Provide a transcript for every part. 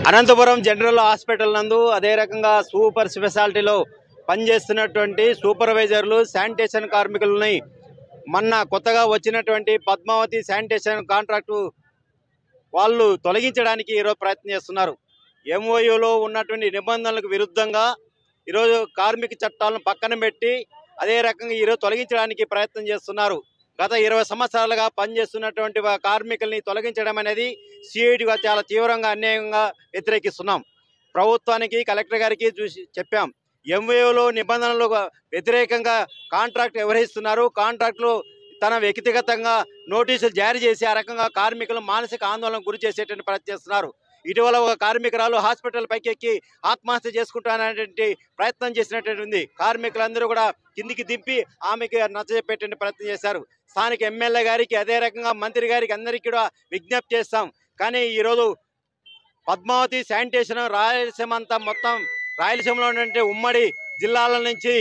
Anantapuram general hospital నందు అదే రకంగా సూపర్ స్పెషాలిటీలో పనిచేస్తున్నటువంటి సూపర్వైజర్లు శానిటేషన్ కార్మికులని మొన్న కొత్తగా వచ్చినటువంటి పద్మావతి శానిటేషన్ కాంట్రాక్టు వాళ్ళు తొలగించడానికి ఈరోజు ప్రయత్నం చేస్తున్నారు. ఎంఓయూలో ఉన్నటువంటి నిబంధనలకు విరుద్ధంగా ఈరోజు కార్మిక చట్టాలను పక్కన పెట్టి అదే రకంగా ఈరోజు తొలగించడానికి ప్రయత్నం చేస్తున్నారు. గత 20 సంవత్సరాలుగా పనిచేస్తున్నటువంటి కార్మికుల్ని తొలగించడం అనేది సిఐటిగా చాలా తీవ్రంగా అన్యాయంగా వ్యతిరేకిస్తున్నాం. ప్రభుత్వానికి కలెక్టర్ గారికి చూసి చెప్పాం. ఎంఓయూలో నిబంధనలు వ్యతిరేకంగా కాంట్రాక్ట్ వ్యవహరిస్తున్నారు. కాంట్రాక్టులు తన వ్యక్తిగతంగా నోటీసులు జారీ చేసి ఆ రకంగా కార్మికులు మానసిక ఆందోళనకు గురి చేసేటువంటి ప్రయత్నం చేస్తున్నారు. ఇటీవల ఒక కార్మికురాలు హాస్పిటల్ పైకి ఎక్కి ఆత్మహత్య చేసుకుంటానటువంటి ప్రయత్నం చేసినటువంటి ఉంది. కార్మికులందరూ కూడా కిందికి దింపి ఆమెకి నచ్చజెప్పేటువంటి ప్రయత్నం చేశారు. స్థానిక ఎమ్మెల్యే గారికి అదే రకంగా మంత్రి గారికి అందరికీ కూడా విజ్ఞప్తి చేస్తాం. కానీ ఈరోజు పద్మావతి శానిటేషన్ రాయలసీమ అంతా మొత్తం రాయలసీమలో ఉన్నటువంటి ఉమ్మడి జిల్లాల నుంచి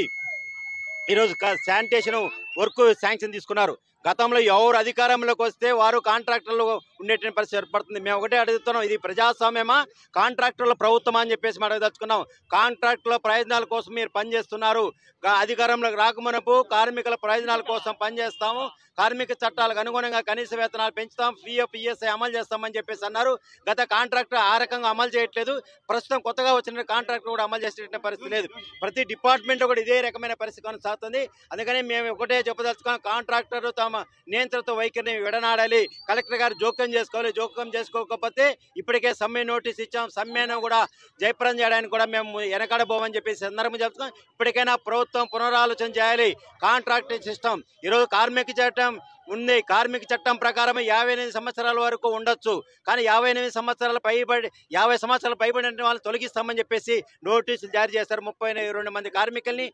ఈరోజు శానిటేషన్ వర్క్ శాంక్షన్ తీసుకున్నారు. గతంలో ఎవరు అధికారంలోకి వస్తే వారు కాంట్రాక్టర్లు ఉండేటువంటి పరిస్థితి ఏర్పడుతుంది. మేము ఒకటే అడుగుతున్నాం, ఇది ప్రజాస్వామ్యమా కాంట్రాక్టర్ల ప్రభుత్వమా అని చెప్పేసి మనం అడగదలుచుకున్నాం. కాంట్రాక్టుల ప్రయోజనాల కోసం మీరు పనిచేస్తున్నారు. అధికారంలోకి రాకమునపు కార్మికుల ప్రయోజనాల కోసం పనిచేస్తాము, కార్మిక చట్టాలకు అనుగుణంగా కనీస వేతనాలు పెంచుతాం, పిఎఫ్ ఈఎస్ఐ అమలు చేస్తామని చెప్పేసి అన్నారు. గత కాంట్రాక్టర్ ఆ రకంగా అమలు చేయట్లేదు. ప్రస్తుతం కొత్తగా వచ్చిన కాంట్రాక్టర్ కూడా అమలు చేసేటువంటి పరిస్థితి లేదు. ప్రతి డిపార్ట్మెంట్లో కూడా ఇదే రకమైన పరిస్థితి కొనసాగుతుంది. అందుకని మేము ఒకటే చెప్పదలుచుకున్నాం, కాంట్రాక్టర్ తమ నియంత్రణతో వైఖరిని విడనాడాలి. కలెక్టర్ గారు జోక్యం చేసుకోవాలి. జోక్యం చేసుకోకపోతే ఇప్పటికే సమ్మె నోటీస్ ఇచ్చాం. సమ్మెను కూడా జయప్రదం చేయడానికి కూడా మేము వెనకాడబోమని చెప్పేసి సందర్భం చెప్తున్నాం. ఇప్పటికైనా ప్రభుత్వం పునరాలోచన చేయాలి. కాంట్రాక్ట్ సిస్టమ్ ఈరోజు కార్మిక చట్టం ఉంది. కార్మిక చట్టం ప్రకారం 58 సంవత్సరాల వరకు ఉండొచ్చు. కానీ 58 సంవత్సరాల పైబడి 50 సంవత్సరాలు పైబడిన వాళ్ళు తొలగిస్తామని చెప్పేసి నోటీసులు జారీ చేస్తారు. 32 మంది కార్మికుల్ని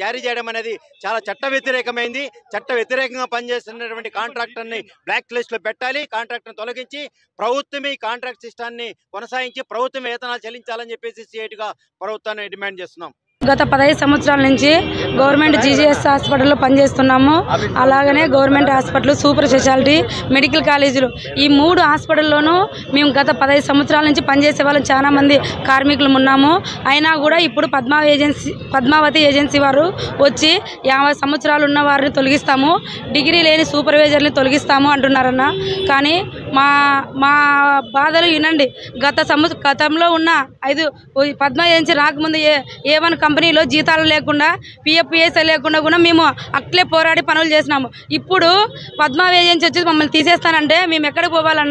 జారీ చేయడం అనేది చాలా చట్ట వ్యతిరేకమైంది. చట్ట వ్యతిరేకంగా పనిచేస్తున్నటువంటి కాంట్రాక్టర్ని బ్లాక్ లిస్ట్లో పెట్టాలి. కాంట్రాక్టర్ని తొలగించి ప్రభుత్వమే కాంట్రాక్ట్ సిస్టాన్ని కొనసాగించి ప్రభుత్వం వేతనాలు చెల్లించాలని చెప్పేసి సిఐటిగా ప్రభుత్వాన్ని డిమాండ్ చేస్తున్నాం. గత 15 సంవత్సరాల నుంచి గవర్నమెంట్ జీజీఎస్ హాస్పిటల్లో పనిచేస్తున్నాము. అలాగనే government hospital, super speciality, medical కాలేజీలు, ఈ 3 హాస్పిటల్లోనూ మేము గత 15 సంవత్సరాల నుంచి పనిచేసే వాళ్ళం చాలా మంది కార్మికులు ఉన్నాము. అయినా కూడా ఇప్పుడు పద్మావతి ఏజెన్సీ వారు వచ్చి 50 సంవత్సరాలు ఉన్న వారిని తొలగిస్తాము, డిగ్రీ లేని సూపర్వైజర్ని తొలగిస్తాము అంటున్నారన్న. కానీ మా బాధలు వినండి. గతంలో ఉన్న 5 పద్మా ఏజెన్సీ రాకముందు A1 కంపెనీలో జీతాలు లేకుండా, పిఎఫ్ ఈఎస్ఐ లేకుండా కూడా మేము అట్లే పోరాడి పనులు చేసినాము. ఇప్పుడు పద్మా ఏజెన్సీ వచ్చి మమ్మల్ని తీసేస్తానంటే మేము ఎక్కడికి పోవాలన్నా